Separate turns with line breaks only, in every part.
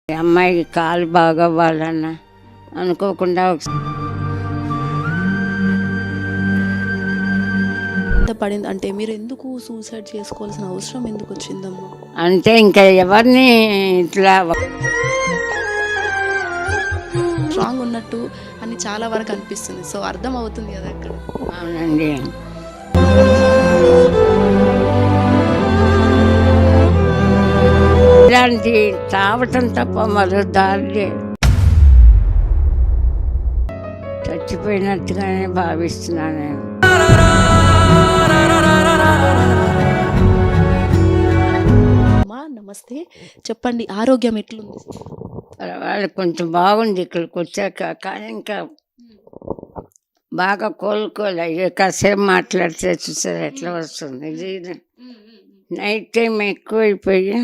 అమ్మాయికి కాలు బాగవ్వాలన్న అనుకోకుండా
ఎంత పడింది అంటే మీరు ఎందుకు సూసైడ్ చేసుకోవాల్సిన అవసరం ఎందుకు వచ్చిందమ్మా?
అంటే ఇంకా ఎవరిని ఇట్లా
స్ట్రాంగ్ ఉన్నట్టు అని చాలా వరకు అనిపిస్తుంది. సో అర్థం అవుతుంది కదా అక్కడ.
అవునండి. ఇలాంటి తావటం తప్ప మరో దారి లేదు. చచ్చిపోయినట్టుగానే భావిస్తున్నాను నేను.
అమ్మా నమస్తే, చెప్పండి ఆరోగ్యం ఎట్లుంది?
వాళ్ళకి కొంచెం బాగుంది ఇక్కడికి వచ్చాక, కానీ ఇంకా బాగా కోలుకోలే. కాసేపు మాట్లాడితే చూసారు ఎట్లా వస్తుంది. ఇది నైట్ టైం ఎక్కువైపోయి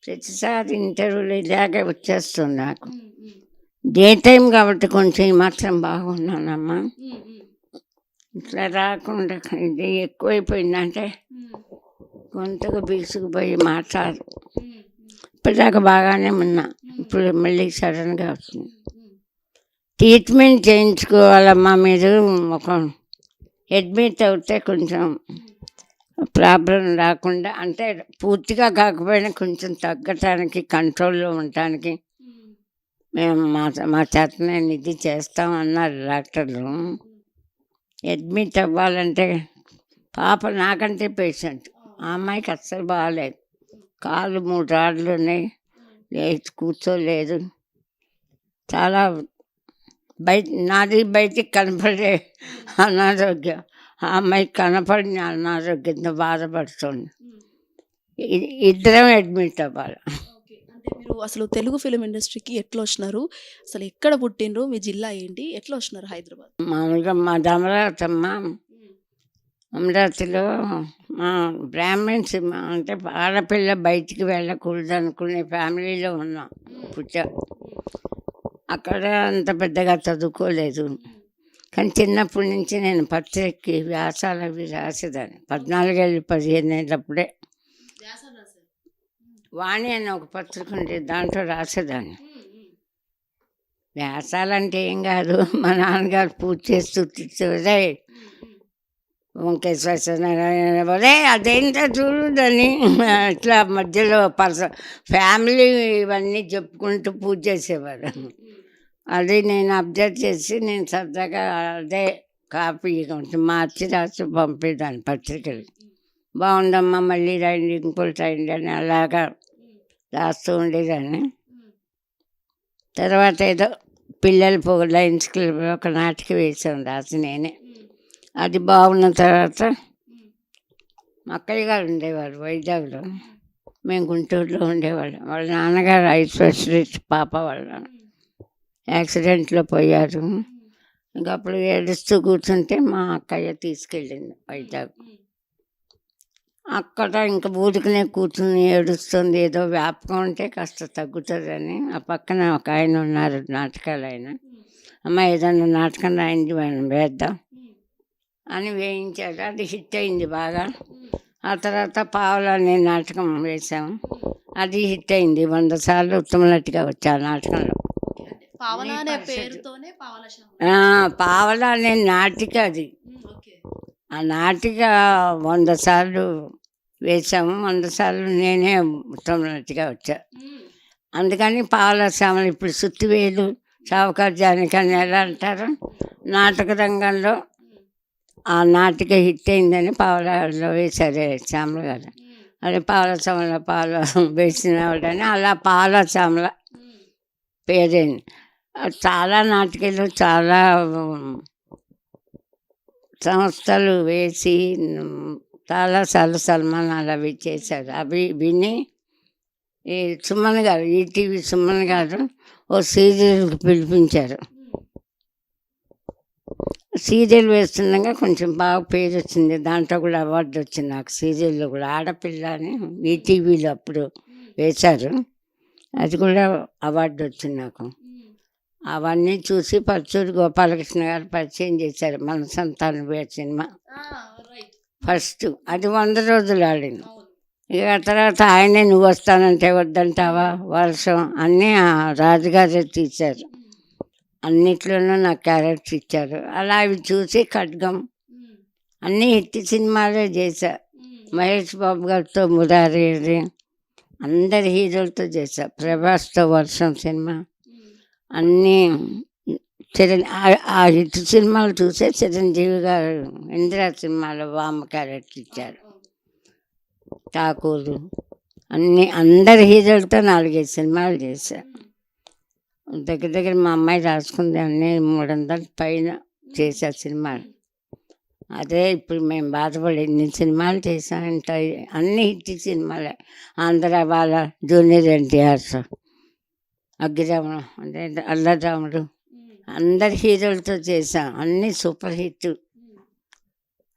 ప్రతిసారి ఇంటర్వ్యూలు ఇలాగే వచ్చేస్తుంది నాకు. డే టైం కాబట్టి కొంచెం ఈ మాత్రం బాగున్నానమ్మా. ఇట్లా రాకుండా ఇది ఎక్కువైపోయిందంటే గొంతుకు బీసుకుపోయి మాట్లాడు. ఇప్పటిదాకా బాగానే ఉన్నా, ఇప్పుడు మళ్ళీ సడన్గా వస్తుంది. ట్రీట్మెంట్ చేయించుకోవాలమ్మా. మీరు ఒక అడ్మిట్ అవుతే కొంచెం ప్రాబ్లం రాకుండా, అంటే పూర్తిగా కాకపోయినా కొంచెం తగ్గటానికి, కంట్రోల్లో ఉండటానికి మేము మా చేతనే ఇది చేస్తామన్నారు డాక్టర్లు. అడ్మిట్ అవ్వాలంటే పాప నాకంటే పేషెంట్, ఆ అమ్మాయికి అస్సలు బాగాలేదు. కాళ్ళు 3 రాళ్ళు ఉన్నాయి, లేచి కూర్చోలేదు. చాలా నాది బయటికి కనపడే అనారోగ్యం, ఆ అమ్మాయికి కనపడిన అనారోగ్యంతో బాధపడుతుంది. ఇద్దరం అడ్మిట్ అవ్వాలి.
అంటే మీరు అసలు తెలుగు ఫిలిం ఇండస్ట్రీకి ఎట్లా వచ్చినారు? అసలు ఎక్కడ పుట్టినరు? మీ జిల్లా ఏంటి? ఎట్లా వచ్చినారు హైదరాబాద్?
మామూలుగా మాది అమరావతమ్మ. అమరావతిలో మా బ్రాహ్మణ్స్, అంటే ఆడపిల్ల బయటికి వెళ్ళకూడదు అనుకునే ఫ్యామిలీలో ఉన్నాం. పుట్టా అక్కడ అంత పెద్దగా చదువుకోలేదు, కానీ చిన్నప్పటి నుంచి నేను పత్రికకి వ్యాసాలు అవి రాసేదాన్ని. 14 ఏళ్ళు 15 ఏళ్ళప్పుడే వాణి అని ఒక పత్రిక ఉండేది, దాంట్లో రాసేదాన్ని. వ్యాసాలంటే ఏం కాదు, మా నాన్నగారు పూజ చేస్తూ తిట్టేదే వంకేశ్వరే అదేంటో చూడదని ఇట్లా మధ్యలో ఫ్యామిలీ ఇవన్నీ చెప్పుకుంటూ పూజ చేసేవారు. అది నేను అబ్జర్వ్ చేసి నేను సరదాగా అదే కాపీ కొంచెం మార్చి రాసి పంపేదాన్ని పత్రికలు. బాగుందమ్మా, మళ్ళీ రాయండి, ఇంకోటి రాయండి అని అలాగా రాస్తూ ఉండేదాన్ని. తర్వాత ఏదో పిల్లలు లయన్స్ క్లబ్లో ఒక నాటిక వేసాను రాసి నేనే. అది బాగున్న తర్వాత మా అక్కయ్య గారు ఉండేవారు వైజాగ్లో, మేము గుంటూరులో ఉండేవాళ్ళం. వాళ్ళ నాన్నగారు ఐ స్పెషలిస్ట్, పాప వాళ్ళ యాక్సిడెంట్లో పోయారు. ఇంకా అప్పుడు ఏడుస్తూ కూర్చుంటే మా అక్కయ్య తీసుకెళ్ళింది వైజాగ్. అక్కడ ఇంకా ఊరికనే కూర్చుని ఏడుస్తుంది, ఏదో వ్యాపకం ఉంటే కాస్త తగ్గుతుందని. ఆ పక్కన ఒక ఆయన ఉన్నారు, నాటకాలు ఆయన. అమ్మ ఏదన్నా నాటకం రాయింది మనం వేద్దాం అని వేయించాడు. అది హిట్ అయింది బాగా. ఆ తర్వాత పావలా అనే నాటకం వేసాము, అది హిట్ అయింది. 100 సార్లు ఉత్తమ నటిగా వచ్చా ఆ నాటకంలో.
పావలా అనే పేరుతోనే
పావలా అనే నాటిక అది. ఆ నాటిక 100 సార్లు వేసాము, 100 సార్లు నేనే ఉత్తమ నటిగా వచ్చా. అందుకని పావలా శ్యామలు. ఇప్పుడు సుత్తివేలు, సావుకారు జానకి అని ఎలా అంటారు, నాటక రంగంలో ఆ నాటిక హిట్ అయిందని పావలాలో వేశారు శ్యామల గారు. అదే పావలా శ్యామల, పావలా వేసిన వాళ్ళని అలా పావలా శ్యామల పేరైంది. చాలా నాటికలు, చాలా సంస్థలు వేసి చాలాసార్లు సన్మానాలు అవి చేశారు. అవి విని ఈ సుమన్ గారు, ఈటీవీ సుమన్ గారు ఓ సీరియల్కి పిలిపించారు. సీరియల్ వేస్తుండగా కొంచెం బాగా పేరు వచ్చింది, దాంట్లో కూడా అవార్డు వచ్చింది నాకు. సీరియల్లో కూడా ఆడపిల్ల అని ఈటీవీలో అప్పుడు వేశారు, అది కూడా అవార్డు వచ్చింది నాకు. అవన్నీ చూసి పరచూరి గోపాలకృష్ణ గారు పరిచయం చేశారు మనసంతా నువ్వే సినిమా. ఫస్ట్ అది 100 రోజులు ఆడింది. ఇక తర్వాత ఆయనే నువ్వు వస్తానంటే వద్దంటావా వర్షం అన్నీ ఆ రాజుగారే తీశారు. అన్నిట్లోనూ నాకు క్యారెక్టర్ ఇచ్చారు. అలా అవి చూసి ఖడ్గం అన్నీ హిట్ సినిమాలే చేశా. మహేష్ బాబు గారితో మురారి అందరి హీరోలతో చేశా. ప్రభాస్తో వర్షం సినిమా అన్నీ ఆ హిట్ సినిమాలు చూసే చిరంజీవి గారు ఇందిరా సినిమాలో వామ క్యారెక్టర్ ఇచ్చారు. ఠాకూరు అన్నీ అందరి హీరోలతో 4-5 సినిమాలు చేశా. దగ్గర దగ్గర మా అమ్మాయి రాసుకుంది అన్నీ 300 పైన చేశా సినిమాలు. అదే ఇప్పుడు మేము బాధపడి ఎన్ని సినిమాలు చేశామంటే అన్ని హిట్ సినిమాలే. ఆంధ్ర వాళ్ళ జూనియర్ ఎన్టీఆర్ అగ్గిరాముడు అంటే అల్లరాముడు అందరి హీరోలతో చేశాం. అన్నీ సూపర్ హిట్.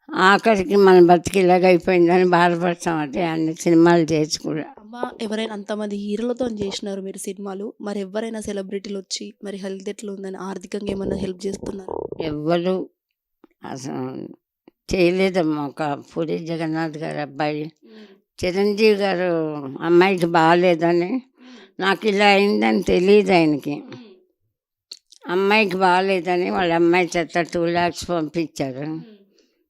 ఆఖరికి మన బతికి ఇలాగైపోయిందని బాధపడతాం. అంటే అన్ని సినిమాలు చేసి కూడా.
అమ్మ ఎవరైనా అంతమంది హీరోలతో చేసినారు మీరు సినిమాలు, మరి ఎవరైనా సెలబ్రిటీలు వచ్చి మరి హెల్త్ ఎట్లా ఉందని ఆర్థికంగా ఏమన్నా హెల్ప్ చేస్తున్నారు?
ఎవ్వరు అసలు చేయలేదమ్మా. ఒక పూరి జగన్నాథ్ గారు అబ్బాయి చిరంజీవి గారు అమ్మాయికి బాగాలేదని, నాకు ఇలా అయిందని తెలియదు ఆయనకి. అమ్మాయికి బాగాలేదని వాళ్ళ అమ్మాయి చేత 2 lakhs పంపించారు.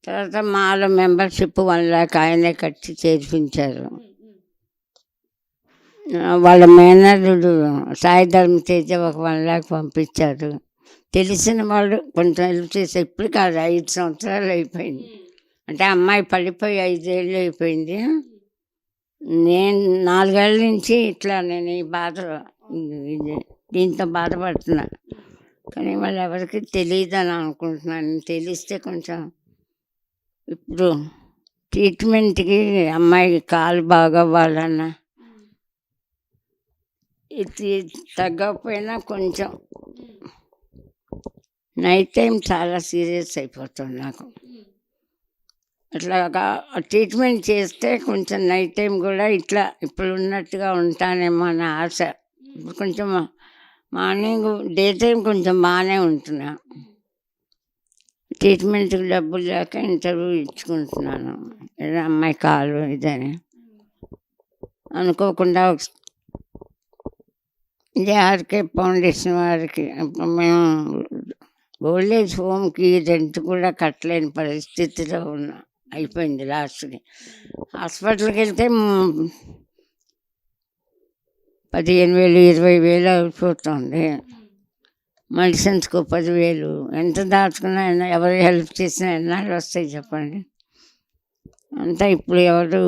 తర్వాత మాలో మెంబర్షిప్ 1 lakh ఆయనే కట్టి చేర్పించారు. వాళ్ళ మేనల్లుడు సాయి ధర్మ తేజ ఒక 1 lakh పంపించారు. తెలిసిన వాళ్ళు కొంచెం హెల్ప్ చేసి ఇప్పుడు కాదు 5 సంవత్సరాలు అయిపోయింది. అంటే అమ్మాయి పడిపోయి 5 ఏళ్ళు అయిపోయింది. నేను 4 ఏళ్ళ నుంచి ఇట్లా నేను ఈ బాధ దీంతో బాధపడుతున్నా. కానీ వాళ్ళు ఎవరికి తెలియదని అనుకుంటున్నాను. తెలిస్తే కొంచెం ఇప్పుడు ట్రీట్మెంట్కి అమ్మాయికి కాలు బాగవ్వాలన్నా ఇది తగ్గకపోయినా కొంచెం నైట్ టైం చాలా సీరియస్ అయిపోతుంది నాకు. అట్లాగా ట్రీట్మెంట్ చేస్తే కొంచెం నైట్ టైం కూడా ఇట్లా ఇప్పుడు ఉన్నట్టుగా ఉంటానేమో అనే ఆశ. ఇప్పుడు కొంచెం మార్నింగ్ డే టైం కొంచెం బాగానే ఉంటున్నా. ట్రీట్మెంట్కి డబ్బులు లేక ఇంటర్వ్యూ ఇచ్చుకుంటున్నాను. ఏదో అమ్మాయి కాలు ఇదని అనుకోకుండా ఇదే ఆర్కే ఫౌండేషన్ వారికి మేము ఓల్డ్ ఏజ్ హోమ్కి రెంట్ కూడా కట్టలేని పరిస్థితిలో ఉన్నా. అయిపోయింది లాస్ట్కి. హాస్పిటల్కి వెళ్తే 15,000 20,000 అయిపోతుంది. మెడిసిన్స్కు 10,000. ఎంత దాచుకున్నా ఎవరు హెల్ప్ చేసినా ఎన్నాళ్ళు వస్తాయి చెప్పండి. అంతా ఇప్పుడు ఎవరు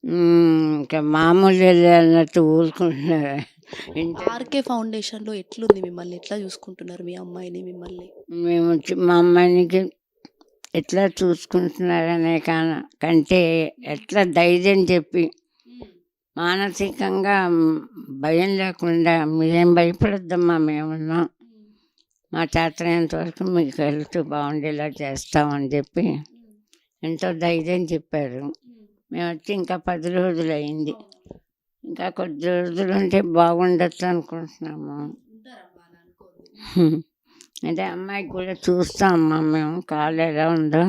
ఇంకా మామూలు అన్నట్టు ఊరుకుంటున్నారు.
ఆర్కే ఫౌండేషన్లో ఎట్లుంది మిమ్మల్ని? ఎట్లా చూసుకుంటున్నారు మీ అమ్మాయిని మిమ్మల్ని?
మేము వచ్చి మా అమ్మాయికి ఎట్లా చూసుకుంటున్నారనే కంటే ఎట్లా ధైర్యం చెప్పి మానసికంగా భయం లేకుండా మీరేం భయపడద్దమ్మా, మేమున్నాం, మా చేతనంత వరకు మీకు హెల్త్ బాగుండేలా చేస్తామని చెప్పి ఎంతో ధైర్యం చెప్పారు. మేము వచ్చి ఇంకా 10 రోజులు అయింది. ఇంకా కొద్ది రోజులు ఉంటే బాగుండొచ్చు అనుకుంటున్నాము. అంటే అమ్మాయికి కూడా చూస్తామమ్మా మేము, కాలు ఎలా ఉందో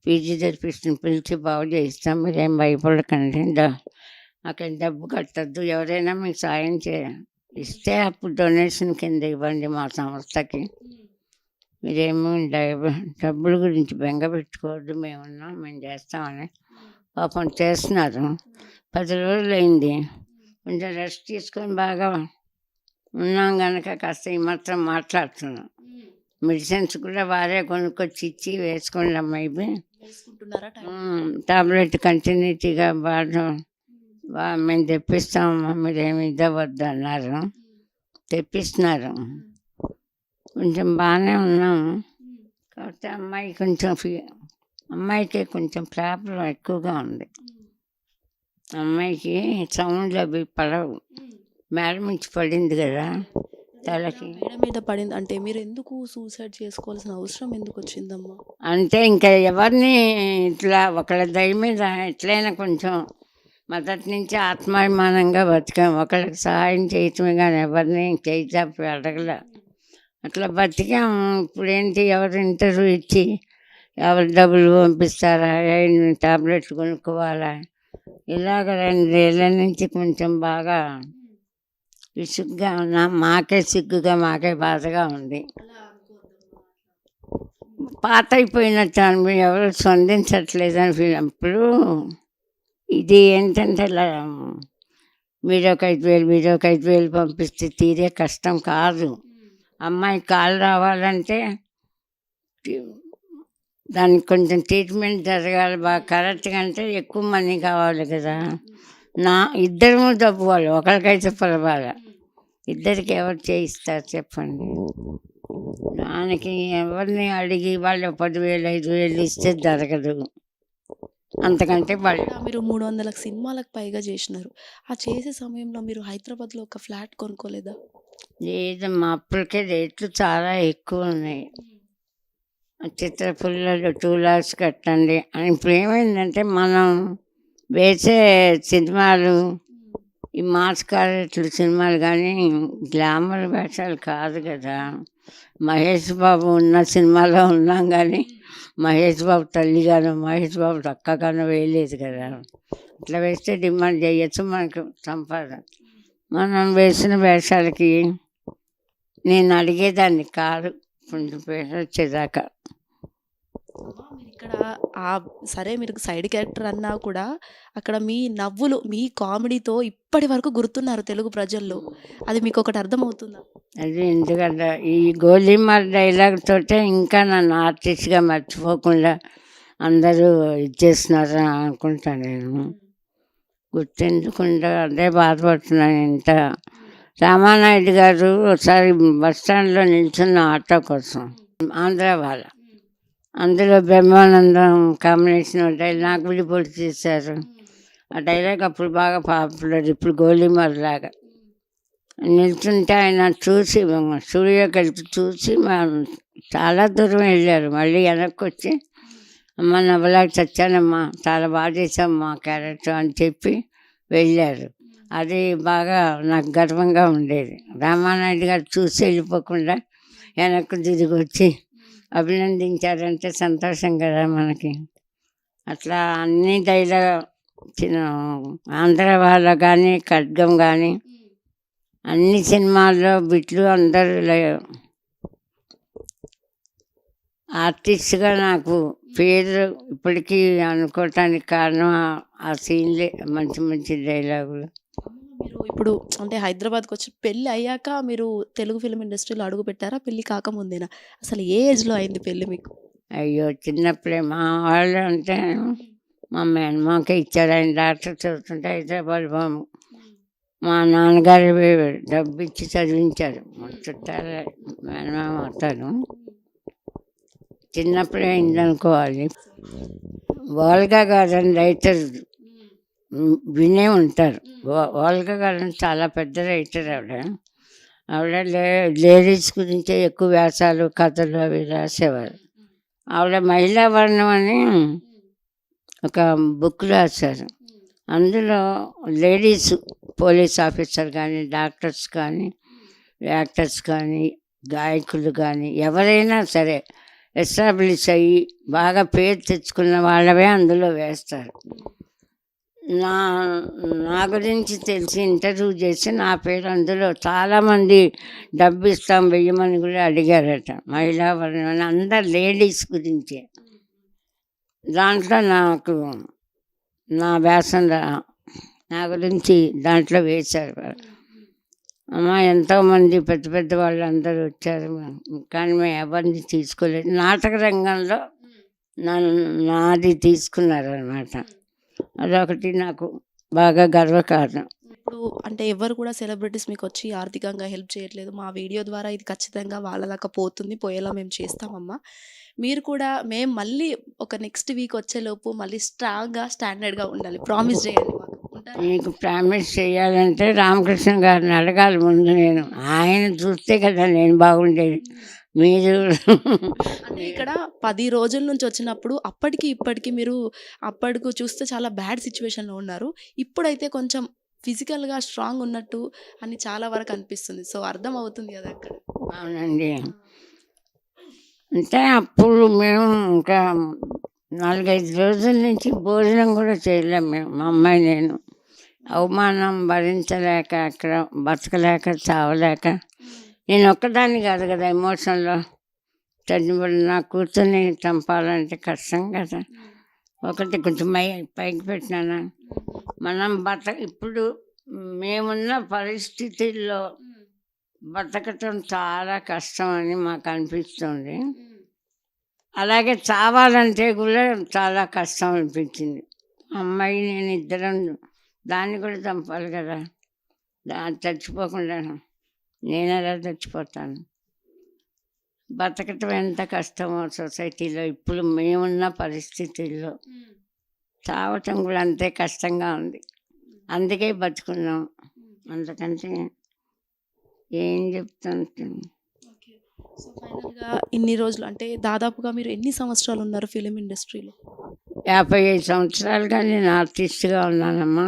ఫిజియోథెరపిస్ట్ని పిలిచి బాగు చేయిస్తాం. మీరేం భయపడకండి, నాకేం డబ్బు కట్టద్దు. ఎవరైనా మీకు సాయం ఇస్తే అప్పుడు డొనేషన్ కింద ఇవ్వండి మా సంస్థకి. మీరేమో డబ్బుల గురించి బెంగ పెట్టుకోవద్దు, మేమున్నాం, మేము చేస్తామని పాపం చేస్తున్నారు. 10 రోజులు అయింది. కొంచెం రెస్ట్ తీసుకొని బాగా ఉన్నాం కనుక కాస్త ఈ మాత్రం మాట్లాడుతున్నాం. మెడిసిన్స్ కూడా వారే కొనుక్కొచ్చి ఇచ్చి వేసుకోండి అమ్మా, ఇవి టాబ్లెట్ కంటిన్యూటీగా బాగా మేము తెప్పిస్తామమ్మా, మీరేమి ఇవ్వద్దు అన్నారు. తెప్పిస్తున్నారు. కొంచెం బాగానే ఉన్నాము. కాకపోతే అమ్మాయికి కొంచెం ప్రాబ్లం ఎక్కువగా ఉంది. అమ్మాయికి సౌండ్లు అవి పడవు. మేడ నుంచి పడింది కదా తలకి.
మేడ మీద పడింది అంటే మీరు ఎందుకు సూసైడ్ చేసుకోవాల్సిన అవసరం ఎందుకు వచ్చిందమ్మా?
అంటే ఇంకా ఎవరిని ఇట్లా ఒకళ్ళ దయ మీద ఎట్లయినా కొంచెం మొదటి నుంచి ఆత్మాభిమానంగా బతికాం. ఒకళ్ళకి సహాయం చేయటమే కానీ ఎవరిని చేయి అడగల. అట్లా బతికాము. ఇప్పుడేంటి ఎవరు ఇంటర్వ్యూ ఇచ్చి ఎవరు డబ్బులు పంపిస్తారా, ఎన్ని టాబ్లెట్లు కొనుక్కోవాలా, ఇలాగ 2 ఏళ్ళ నుంచి కొంచెం బాగా విసుగ్గా ఉన్నా. మాకే సిగ్గుగా, మాకే బాధగా ఉంది. పాత అయిపోయినట్టు అని ఎవరు స్పందించట్లేదని అప్పుడు ఇది ఏంటంటే ఇలా మీరొక 5,000 మీరొక 5,000 పంపిస్తే తీరే కష్టం కాదు. అమ్మాయి కాలు రావాలంటే దానికి కొంచెం ట్రీట్మెంట్ జరగాలి బాగా కరెక్ట్గా, అంటే ఎక్కువ మనీ కావాలి కదా. ఇద్దరము డబ్బు వాళ్ళు, ఒకరికైతే పర్వాలే, ఇద్దరికి ఎవరు చేయిస్తారు చెప్పండి. దానికి ఎవరిని అడిగి వాళ్ళు 10,000 5,000 ఇస్తే జరగదు. అంతకంటే వాళ్ళు
మీరు 300 సినిమాలకు పైగా చేసినారు. ఆ చేసే సమయంలో మీరు హైదరాబాద్‌లో ఒక ఫ్లాట్ కొనుక్కోలేదా?
లేదమ్మా, అప్పటికే రేట్లు చాలా ఎక్కువ ఉన్నాయి. చిత్రపుల్లలు 2 lakhs కట్టండి అని. ఇప్పుడు ఏమైందంటే మనం వేసే సినిమాలు ఈ మాస్ క్యారెక్టర్ సినిమాలు కానీ గ్లామర్ వేషాలు కాదు కదా. మహేష్ బాబు ఉన్న సినిమాలో ఉన్నాం కానీ మహేష్ బాబు తల్లిగాను మహేష్ బాబు అక్కగాను వేయలేదు కదా. ఇట్లా వేస్తే డిమాండ్ చేయొచ్చు, మనకు సంపాదన. మనం వేసిన వేషాలకి నేను అడిగేదాన్ని కాదు కొంచెం పేరు వచ్చేదాకా.
మీరిక్కడ సరే మీరు సైడ్ క్యారెక్టర్ అన్నా కూడా అక్కడ మీ నవ్వులు, మీ కామెడీతో ఇప్పటి వరకు గుర్తున్నారు తెలుగు ప్రజల్లో. అది మీకొకటి అర్థమవుతుందా?
అది ఎందుకంటే ఈ గోలీమార్ డైలాగ్ తోటే ఇంకా నన్ను ఆర్టిస్ట్గా మర్చిపోకుండా అందరూ ఇచ్చేస్తున్నారు అనుకుంటాను. నేను గుర్తెందుకుండా అదే బాధపడుతున్నాను. ఇంత రామానాయుడు గారు ఒకసారి బస్ స్టాండ్లో నిల్చున్న ఆటో కోసం, ఆంధ్ర వాళ్ళ, అందులో బ్రహ్మానందం కాంబినేషన్ డైలాగ్ విడిపోటు చేశారు. ఆ డైలాగ్ అప్పుడు బాగా పాపులర్. ఇప్పుడు గోలీమార్ లాగా నిల్చుంటే ఆయన చూసి స్టూడియో కలిపి చూసి చాలా దూరం వెళ్ళారు. మళ్ళీ వెనక్కి వచ్చి అమ్మ నవ్వలాగా చచ్చానమ్మా, చాలా బాగా చేసామ్మా క్యారెక్టర్ అని చెప్పి వెళ్ళారు. అది బాగా నాకు గర్వంగా ఉండేది. రామానాయుడు గారు చూసి వెళ్ళిపోకుండా వెనక్కి తిరిగి వచ్చి అభినందించారంటే సంతోషం కదా మనకి. అట్లా అన్ని డైలాగ్ ఆంధ్ర వాళ్ళ కానీ ఖడ్గం కానీ అన్ని సినిమాల్లో బిట్లు అందరూ ఆర్టిస్ట్గా నాకు పేరు ఇప్పటికీ అనుకోవటానికి కారణం ఆ సీన్లే, మంచి మంచి డైలాగులు.
మీరు ఇప్పుడు అంటే హైదరాబాద్కి వచ్చి పెళ్ళి అయ్యాక మీరు తెలుగు ఫిల్మ్ ఇండస్ట్రీలో అడుగు పెట్టారా? పెళ్ళి కాకముందేనా? అసలు ఏ ఏజ్లో అయింది పెళ్ళి మీకు?
అయ్యో, చిన్నప్పుడే. మా వాళ్ళు అంటే మా మేనమాకే ఇచ్చారు. ఆయన డాక్టర్ చదువుతుంటే హైదరాబాద్ బాము మా నాన్నగారు డబ్బు ఇచ్చి చదివించారు. మా చుట్టాల మేనమామ అవుతాను. చిన్నప్పుడే అయిందనుకోవాలి. వాల్గా గారని రైటర్ వినే ఉంటారు. వాల్గా గారని చాలా పెద్ద రైటర్ ఆవిడ. లేడీస్ గురించే ఎక్కువ వ్యాసాలు, కథలు అవి రాసేవారు. ఆవిడ మహిళా వర్ణం అని ఒక బుక్ రాశారు. అందులో లేడీస్ పోలీస్ ఆఫీసర్ కానీ, డాక్టర్స్ కానీ, యాక్టర్స్ కానీ, గాయకులు కానీ ఎవరైనా సరే ఎస్టాబ్లిష్ అయ్యి బాగా పేరు తెచ్చుకున్న వాళ్ళవే అందులో వేస్తారు. నా గురించి తెలిసి ఇంటర్వ్యూ చేసి నా పేరు అందులో చాలామంది డబ్బు ఇస్తాం వెయ్యమని కూడా అడిగారట. మహిళా వర్ణం అందరు లేడీస్ గురించి. దాంట్లో నాకు నా వ్యాసం నా గురించి దాంట్లో వేశారు. అమ్మ ఎంతోమంది పెద్ద పెద్ద వాళ్ళు అందరూ వచ్చారు, కానీ మేము ఎవరిని తీసుకోలేదు. నాటక రంగంలో నాది తీసుకున్నారు అనమాట. అదొకటి నాకు బాగా గర్వకారణం.
ఇప్పుడు అంటే ఎవరు కూడా సెలబ్రిటీస్ మీకు వచ్చి ఆర్థికంగా హెల్ప్ చేయట్లేదు, మా వీడియో ద్వారా ఇది ఖచ్చితంగా వాళ్ళ దాకా పోతుంది, పోయేలా మేము చేస్తామమ్మా, మీరు కూడా మేము మళ్ళీ ఒక నెక్స్ట్ వీక్ వచ్చేలోపు మళ్ళీ స్ట్రాంగ్గా స్టాండర్డ్గా ఉండాలి, ప్రామిస్ చేయండి మాకు.
నీకు ప్రామిస్ చేయాలంటే రామకృష్ణ గారిని అడగాలి ముందు. నేను ఆయన చూస్తే కదా నేను బాగుండేది. మీరు
అంటే ఇక్కడ 10 రోజుల నుంచి వచ్చినప్పుడు అప్పటికి ఇప్పటికి మీరు అప్పటికి చూస్తే చాలా బ్యాడ్ సిచ్యువేషన్లో ఉన్నారు. ఇప్పుడైతే కొంచెం ఫిజికల్గా స్ట్రాంగ్ ఉన్నట్టు అని చాలా వరకు అనిపిస్తుంది. సో అర్థం అవుతుంది కదా అక్కడ.
అవునండి. అంటే అప్పుడు మేము ఇంకా 4-5 రోజుల నుంచి భోజనం కూడా చేయలేము మేము, మా అమ్మాయి నేను. అవమానం భరించలేక, అక్కడ బతకలేక, చావలేక. నేను ఒక్కదాన్ని కాదు కదా ఎమోషన్లో చనిపోయి నా కూతుర్ని చంపాలంటే కష్టం కదా. ఒకటి కొంచెం పైకి పెట్టినానా, మనం ఇప్పుడు మేమున్న పరిస్థితుల్లో బతకటం చాలా కష్టం అని మాకు అనిపిస్తుంది. అలాగే చావాలంటే కూడా చాలా కష్టం అనిపించింది. అమ్మాయి నేను ఇద్దరం దాన్ని కూడా చంపాలి కదా, చచ్చిపోకుండా నేను ఎలా చచ్చిపోతాను. బతకటం ఎంత కష్టమో సొసైటీలో ఇప్పుడు మేమున్న పరిస్థితుల్లో చావటం కూడా అంతే కష్టంగా ఉంది. అందుకే బతుకున్నాం. అందుకంటే ఏం చెప్తాను.
సో ఫైనల్గా ఇన్ని రోజులు అంటే దాదాపుగా మీరు ఎన్ని సంవత్సరాలు ఉన్నారు ఫిలిం ఇండస్ట్రీలో?
55 సంవత్సరాలుగా నేను ఆర్టిస్ట్గా ఉన్నానమ్మా.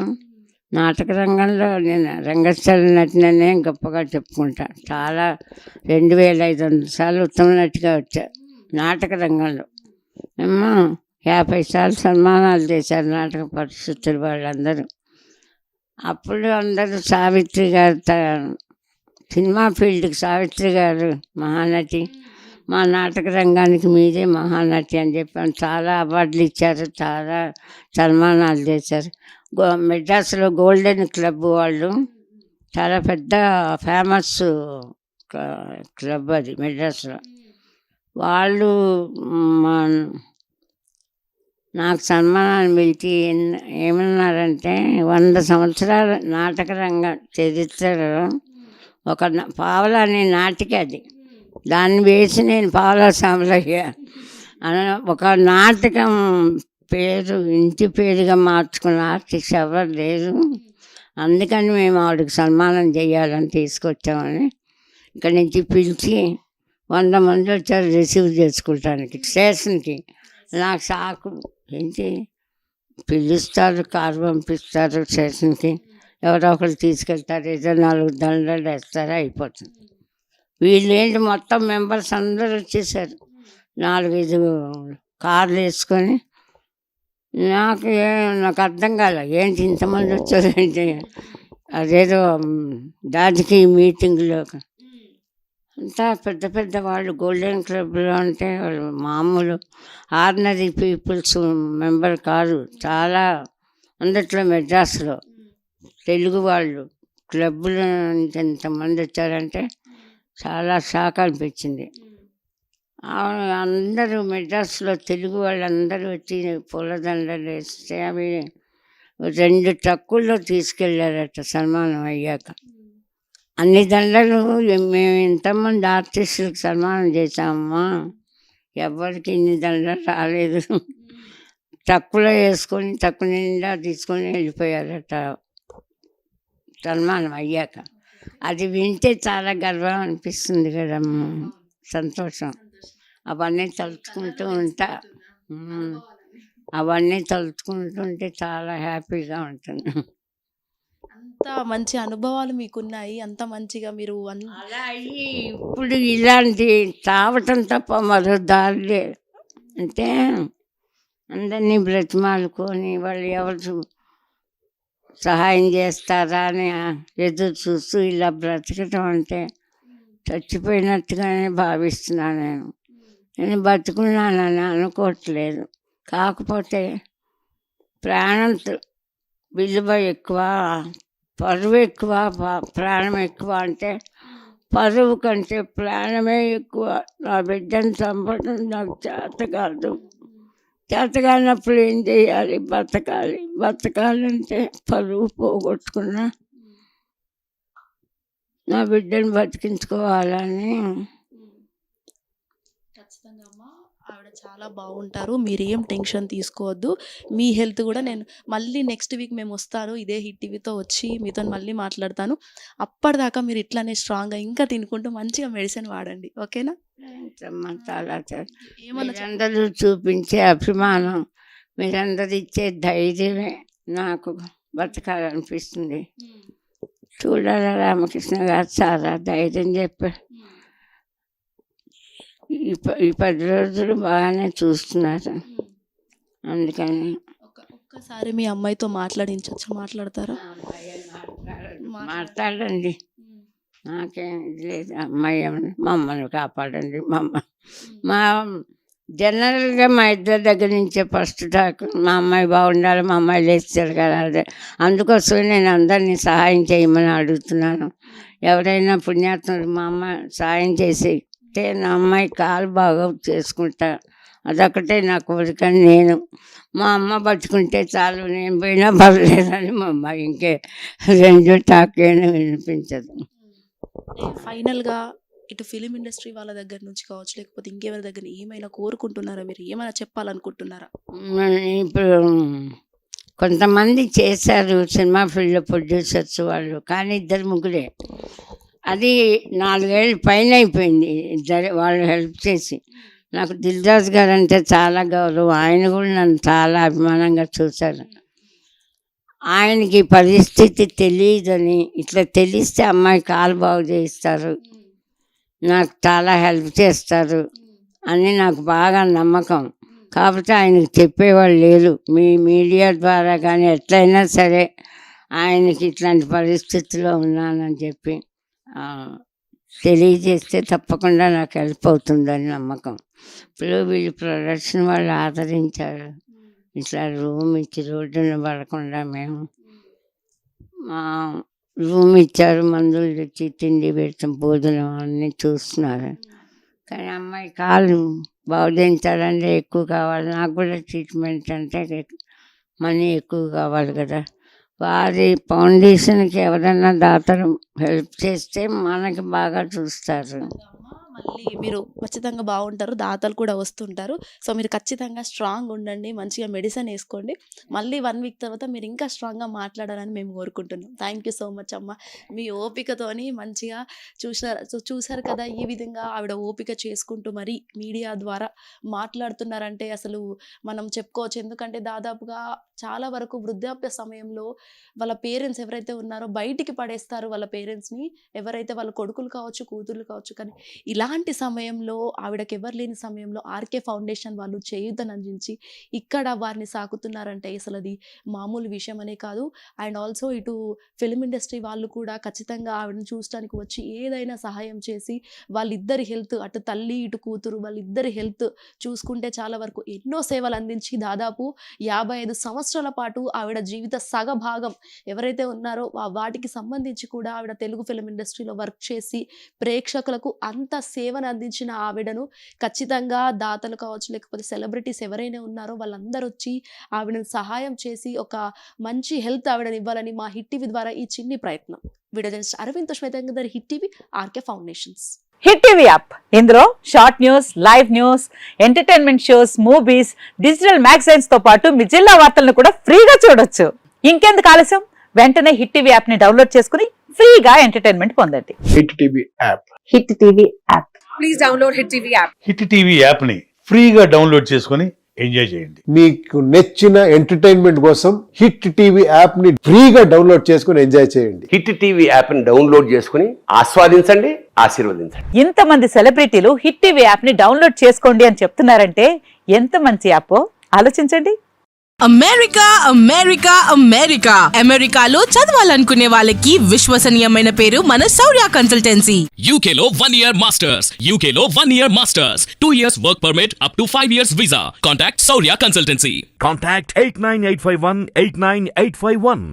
నాటక రంగంలో నేను రంగస్థల నటిననే గొప్పగా చెప్పుకుంటా. చాలా 2500 సార్లు ఉత్తమ నటిగా వచ్చా నాటక రంగంలో. అమ్మా 50 సార్లు సన్మానాలు చేశారు నాటక పరిస్థితులు వాళ్ళందరూ. అప్పుడు అందరూ సావిత్రి గారు సినిమా ఫీల్డ్కి సావిత్రి గారు మహానటి, మా నాటక రంగానికి మీదే మహానటి అని చెప్పాను. చాలా అవార్డులు ఇచ్చారు, చాలా సన్మానాలు చేశారు. మెడ్రాస్లో గోల్డెన్ క్లబ్ వాళ్ళు చాలా పెద్ద ఫేమస్ క్లబ్ అది మెడ్రాస్లో. వాళ్ళు నాకు సన్మానాన్ని పిలిచి ఏమన్నారంటే 100 సంవత్సరాల నాటక రంగ చరిత్రలో ఒక పావలాని నాటిక అది, దాన్ని వేసి నేను పావలా సామలయ్య ఒక నాటకం పేరు ఇంటి పేరుగా మార్చుకున్న ఆర్టిస్ట్ ఎవరు లేరు. అందుకని మేము ఆవిడకి సన్మానం చేయాలని తీసుకొచ్చామని ఇక్కడి నుంచి పిలిచి 100 మంది వచ్చారు రిసీవ్ చేసుకుంటానికి స్టేషన్కి. నాకు షాకు, ఏంటి పిలుస్తారు, కారు పంపిస్తారు స్టేషన్కి, ఎవరో ఒకరు తీసుకెళ్తారు, ఏదో 4 దండలు వేస్తారా అయిపోతుంది. వీళ్ళు ఏంటి మొత్తం మెంబర్స్ అందరూ వచ్చేసారు, 4-5 కార్లు వేసుకొని. నాకు అర్థం కాలే, ఏంటి ఇంతమంది వచ్చారంటే అదేదో రాజకీయ మీటింగ్లో అంతా పెద్ద పెద్ద వాళ్ళు గోల్డెన్ క్లబ్లో అంటే వాళ్ళు మామూలు ఆర్డినరీ పీపుల్స్ మెంబర్ కాదు. చాలా అందట్లో మెడ్రాస్లో తెలుగు వాళ్ళు క్లబ్లో నుంచి ఎంతమంది వచ్చారంటే చాలా షాక్ అనిపించింది. అందరూ మెడ్రాస్లో తెలుగు వాళ్ళందరూ వచ్చి పూలదండలు వేస్తే అవి 2 ట్రక్కుల్లో తీసుకెళ్ళారట సన్మానం అయ్యాక. అన్ని దండలు మేము ఇంతమంది ఆర్టిస్టులకు సన్మానం చేశామమ్మా, ఎవరికి ఇన్ని దండలు రాలేదు. ట్రక్కులో వేసుకొని ట్రక్కు నిండా తీసుకొని వెళ్ళిపోయారట సన్మానం అయ్యాక. అది వింటే చాలా గర్వం అనిపిస్తుంది కదమ్మా, సంతోషం. అవన్నీ తలుచుకుంటూ ఉంటా, అవన్నీ తలుచుకుంటుంటే చాలా హ్యాపీగా ఉంటుంది.
అంత మంచి అనుభవాలు మీకున్నాయి, అంత మంచిగా మీరు
అలా అయ్యి ఇప్పుడు ఇలాంటి చావటం తప్ప మరో దారి లేదు. అంటే అందరినీ బ్రతిమాలుకొని వాళ్ళు ఎవరు సహాయం చేస్తారా అని ఎదురు చూస్తూ ఇలా బ్రతకటం అంటే చచ్చిపోయినట్టుగానే భావిస్తున్నాను. నేను బతుకున్నానని అనుకోవట్లేదు. కాకపోతే ప్రాణం విలువ ఎక్కువ, పరువు ఎక్కువ, ప్రాణం ఎక్కువ. అంటే పరువు కంటే ప్రాణమే ఎక్కువ. నా బిడ్డను చంపడం నాకు చేత కాదు. చేత కానప్పుడు ఏం చేయాలి? బతకాలి. బతకాలంటే పరువు పోగొట్టుకున్నా నా బిడ్డను బతికించుకోవాలని.
ఖచ్చితంగా అమ్మ, ఆవిడ చాలా బాగుంటారు, మీరేం టెన్షన్ తీసుకోవద్దు. మీ హెల్త్ కూడా నేను మళ్ళీ నెక్స్ట్ వీక్ మేము వస్తాను, ఇదే హిట్ టీవీతో వచ్చి మీతో మళ్ళీ మాట్లాడతాను. అప్పటిదాకా మీరు ఇట్లానే స్ట్రాంగ్గా ఇంకా తినుకుంటూ మంచిగా మెడిసిన్ వాడండి, ఓకేనా?
మీరందరూ చూపించే అభిమానం, మీరందరూ ఇచ్చే ధైర్యమే నాకు బతకాలనిపిస్తుంది. చూడాలి రామకృష్ణ గారు చాలా ధైర్యం చెప్పారు. ఈ 10 రోజులు బాగానే చూస్తున్నారు. అందుకని
ఒక్కసారి మీ అమ్మాయితో మాట్లాడించవచ్చు, మాట్లాడతారా?
మాట్లాడండి, నాకేం ఇది లేదు. అమ్మాయి మమ్మల్ని కాపాడండి. మా జనరల్గా మా ఇద్దరి దగ్గర నుంచే ఫస్ట్ టాక్ మా అమ్మాయి బాగుండాలి, మా అమ్మాయి లేచి తిరగాలి. అందుకోసమే నేను అందరినీ సహాయం చేయమని అడుగుతున్నాను. ఎవరైనా పుణ్యాత్ముడు మా అమ్మ సహాయం చేస్తే నా అమ్మాయి కాలు బాగా చేసుకుంటా, అదొకటే నా కోరిక. నేను మా అమ్మ బతుకుంటే చాలు, నేను పోయినా పర్లేదని మా అమ్మాయి ఇంకే రెండు టాకేనా వినిపించదు.
ఫైనల్గా ఇటు ఫిలిం ఇండస్ట్రీ వాళ్ళ దగ్గర నుంచి కావచ్చు, లేకపోతే ఇంకెవరి దగ్గర ఏమైనా కోరుకుంటున్నారా? మీరు ఏమైనా చెప్పాలనుకుంటున్నారా?
ఇప్పుడు కొంతమంది చేశారు సినిమా ఫీల్డ్లో ప్రొడ్యూసర్స్ వాళ్ళు, కానీ 2-3 అది 4 ఏళ్ళు పైన అయిపోయింది. వాళ్ళు హెల్ప్ చేసి నాకు దిల్ రాజు గారు అంటే చాలా గౌరవం. ఆయన కూడా నన్ను చాలా అభిమానంగా చూశారు. ఆయనకి పరిస్థితి తెలియదని ఇట్లా తెలిస్తే అమ్మాయి కాలు బాగు చేయిస్తారు, నాకు చాలా హెల్ప్ చేస్తారు అని నాకు బాగా నమ్మకం. కాకపోతే ఆయనకు చెప్పేవాళ్ళు లేరు. మీ మీడియా ద్వారా కానీ ఎట్లయినా సరే ఆయనకి ఇట్లాంటి పరిస్థితిలో ఉన్నానని చెప్పి తెలియజేస్తే తప్పకుండా నాకు హెల్ప్ అవుతుందని నమ్మకం. ఇప్పుడు వీళ్ళు ప్రొడక్షన్ వాళ్ళు ఆదరించారు. ఇట్లా రూమ్ ఇచ్చి రోడ్డున పడకుండా మేము రూమ్ ఇచ్చారు, మందులు తెచ్చి తిండి పెడతాం, భోజనం అన్నీ చూస్తున్నారు. కానీ అమ్మాయి కాలు బాగుదించాలంటే ఎక్కువ కావాలి. నాకు కూడా ట్రీట్మెంట్ అంటే మనీ ఎక్కువ కావాలి కదా. వారి ఫౌండేషన్కి ఎవరైనా దాతలు హెల్ప్ చేస్తే మనకి బాగా చూస్తారు.
మళ్ళీ మీరు ఖచ్చితంగా బాగుంటారు, దాతలు కూడా వస్తుంటారు. సో మీరు ఖచ్చితంగా స్ట్రాంగ్ ఉండండి, మంచిగా మెడిసిన్ వేసుకోండి. మళ్ళీ 1 వీక్ తర్వాత మీరు ఇంకా స్ట్రాంగ్గా మాట్లాడాలని మేము కోరుకుంటున్నాం. థ్యాంక్ యూ సో మచ్ అమ్మ. మీ ఓపికతోని మంచిగా చూసారు కదా, ఈ విధంగా ఆవిడ ఓపిక చేసుకుంటూ మరి మీడియా ద్వారా మాట్లాడుతున్నారంటే అసలు మనం చెప్పుకోవచ్చు. ఎందుకంటే దాదాపుగా చాలా వరకు వృద్ధాప్య సమయంలో వాళ్ళ పేరెంట్స్ ఎవరైతే ఉన్నారో బయటికి పడేస్తారు వాళ్ళ పేరెంట్స్ని, ఎవరైతే వాళ్ళ కొడుకులు కావచ్చు, కూతుర్లు కావచ్చు. కానీ ఇలాంటి సమయంలో ఆవిడకి ఎవరు లేని సమయంలో ఆర్కే ఫౌండేషన్ వాళ్ళు చేయూతనందించి ఇక్కడ వారిని సాకుతున్నారంటే అసలు అది మామూలు విషయం అనే కాదు. అండ్ ఆల్సో ఇటు ఫిలిం ఇండస్ట్రీ వాళ్ళు కూడా ఖచ్చితంగా ఆవిడని చూడటానికి వచ్చి ఏదైనా సహాయం చేసి వాళ్ళిద్దరి హెల్త్, అటు తల్లి ఇటు కూతురు వాళ్ళిద్దరి హెల్త్ చూసుకుంటే చాలా వరకు ఎన్నో సేవలు అందించి దాదాపు 55 సంవత్సరాల పాటు ఆవిడ జీవిత సగభాగం ఎవరైతే ఉన్నారో వాటికి సంబంధించి కూడా ఆవిడ తెలుగు ఫిలిం ఇండస్ట్రీలో వర్క్ చేసి ప్రేక్షకులకు అంత సేవను అందించిన ఆవిడను ఖచ్చితంగా దాతలు కావచ్చు, లేకపోతే సెలబ్రిటీస్ ఎవరైనా ఉన్నారో వాళ్ళందరూ వచ్చి ఆవిడను సహాయం చేసి ఒక మంచి హెల్త్ ఆవిడని ఇవ్వాలని మా హిట్ టీవీ ద్వారా ఈ చిన్ని ప్రయత్నం. Video journalist Aravind Swethangar, hit TV, RK foundations.
Hit TV app, ఇందులో short news, live news, entertainment shows, movies, digital magazines తో పాటు మీ జిల్లా వార్తలను కూడా ఫ్రీగా చూడొచ్చు. ఇంకెందుకు ఆలస్యం, వెంటనే హిట్ టీవీ యాప్ ని డౌన్లోడ్ చేసుకుని ఫ్రీగా ఎంటర్టైన్మెంట్ పొందండి.
Hit TV app.
Hit TV app.
Please download hit TV app.
Hit TV app ని ఫ్రీగా డౌన్లోడ్ చేసుకుని ఎంజాయ్ చేయండి.
మీకు నచ్చిన ఎంటర్టైన్మెంట్ కోసం హిట్ టీవీ యాప్ ని ఫ్రీగా డౌన్లోడ్ చేసుకుని ఎంజాయ్ చేయండి.
హిట్ టీవీ యాప్ ని డౌన్లోడ్ చేసుకుని ఆస్వాదించండి, ఆశీర్వదించండి.
ఇంతమంది సెలబ్రిటీలు హిట్ టీవీ యాప్ ని డౌన్లోడ్ చేసుకోండి అని చెప్తున్నారంటే ఎంత మంచి యాప్ ఆలోచించండి.
అమెరికా అమెరికా అమెరికా అమెరికాలో చదవాలనుకునే వాళ్ళకి విశ్వసనీయమైన పేరు మన శౌర్య కన్సల్టెన్సీ.
UK లో 1 year masters. UK లో 1 year masters. 2 years work permit up to 5 years visa. Contact Saurya Consultancy.
Contact 89851 89851.